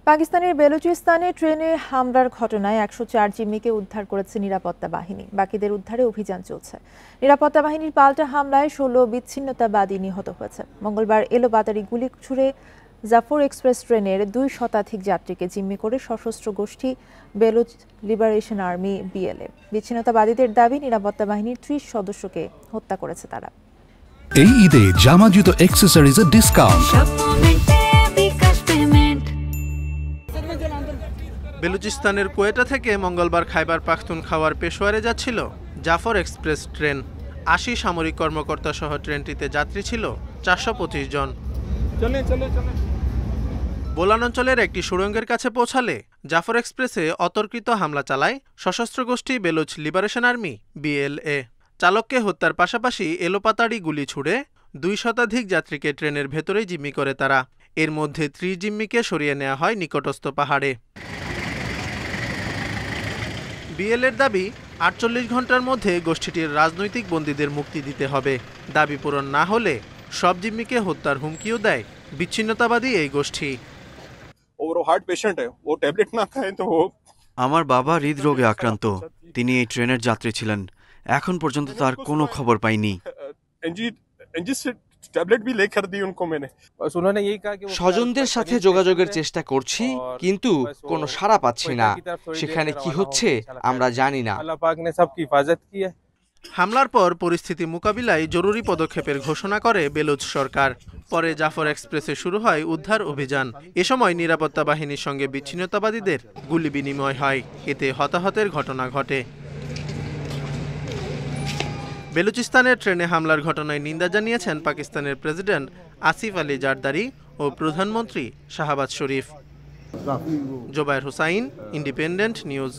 পাকিস্তানের বেলুচিস্তানে ট্রেনে হামলার ঘটনায় ১০৪ জিম্মিকে উদ্ধার করেছে নিরাপত্তা বাহিনী। বাকিদের উদ্ধারে অভিযান চলছে। নিরাপত্তা বাহিনীর পাল্টা হামলায় ১৬ বিচ্ছিন্নতাবাদী নিহত হয়েছে। মঙ্গলবার এলোপাতাড়ি গুলি ছুড়ে জাফর এক্সপ্রেস ট্রেনের ২ শতাধিক যাত্রীকে জিম্মি করে সশস্ত্র গোষ্ঠী বেলুচ লিবারেশন আর্মি বিএলএ। বিচ্ছিন্নতাবাদীদের দাবি নিরাপত্তা বাহিনীর ৩০ সদস্যকে হত্যা করেছে তারা। এই ঈদে জামা জুতো অ্যাক্সেসরিজের ডিসকাউন্ট। বেলুচিস্তানের কোয়েটা থেকে মঙ্গলবার খাইবার পাখতুনখাওয়ার পেশোয়ারে যাচ্ছিল জাফর এক্সপ্রেস ট্রেন। ৮০ সামরিক কর্মকর্তা সহ ট্রেনটিতে যাত্রী ছিল ৪২৫ জন। বোলান অঞ্চলের একটি সুড়ঙ্গের কাছে পৌঁছালে জাফর এক্সপ্রেসে অতর্কিত হামলা চালায় সশস্ত্র গোষ্ঠী বেলুচ লিবারেশন আর্মি বিএলএ। চালককে হত্যার পাশাপাশি এলোপাতাড়ি গুলি ছুড়ে ২ শতাধিক যাত্রীকে ট্রেনের ভেতরেই জিম্মি করে তারা। এর মধ্যে ৩০ জিম্মিকে সরিয়ে নেওয়া হয় নিকটস্থ পাহাড়ে। বিএলএর দাবি ৪৮ ঘন্টার মধ্যে গোষ্ঠীটির রাজনৈতিক বন্দীদের মুক্তি দিতে হবে। দাবি পূরণ না হলে সব জিম্মিকে হত্যার হুমকিও দেয় বিচ্ছিন্নতাবাদী এই গোষ্ঠী। আমার বাবা হৃদরোগে আক্রান্ত। তিনি এই ট্রেনের যাত্রী ছিলেন। এখন পর্যন্ত তার কোনো খবর পাইনি। স্বজনদের সাথে যোগাযোগের চেষ্টা করছি, কিন্তু কোনো সাড়া পাচ্ছি না। সেখানে কি হচ্ছে আমরা জানি না। হামলার পর পরিস্থিতি মোকাবিলায় জরুরি পদক্ষেপের ঘোষণা করে বেলুচ সরকার। পরে জাফর এক্সপ্রেসে শুরু হয় উদ্ধার অভিযান। এ সময় নিরাপত্তা বাহিনীর সঙ্গে বিচ্ছিন্নতাবাদীদের গুলি বিনিময় হয়। এতে হতাহতের ঘটনা ঘটে। বেলুচিস্তানের ট্রেনে হামলার ঘটনায় নিন্দা জানিয়েছেন পাকিস্তানের প্রেসিডেন্ট আসিফ আলী জারদারি ও প্রধানমন্ত্রী শাহবাজ শরীফ। Zubair Hussain, Independent news.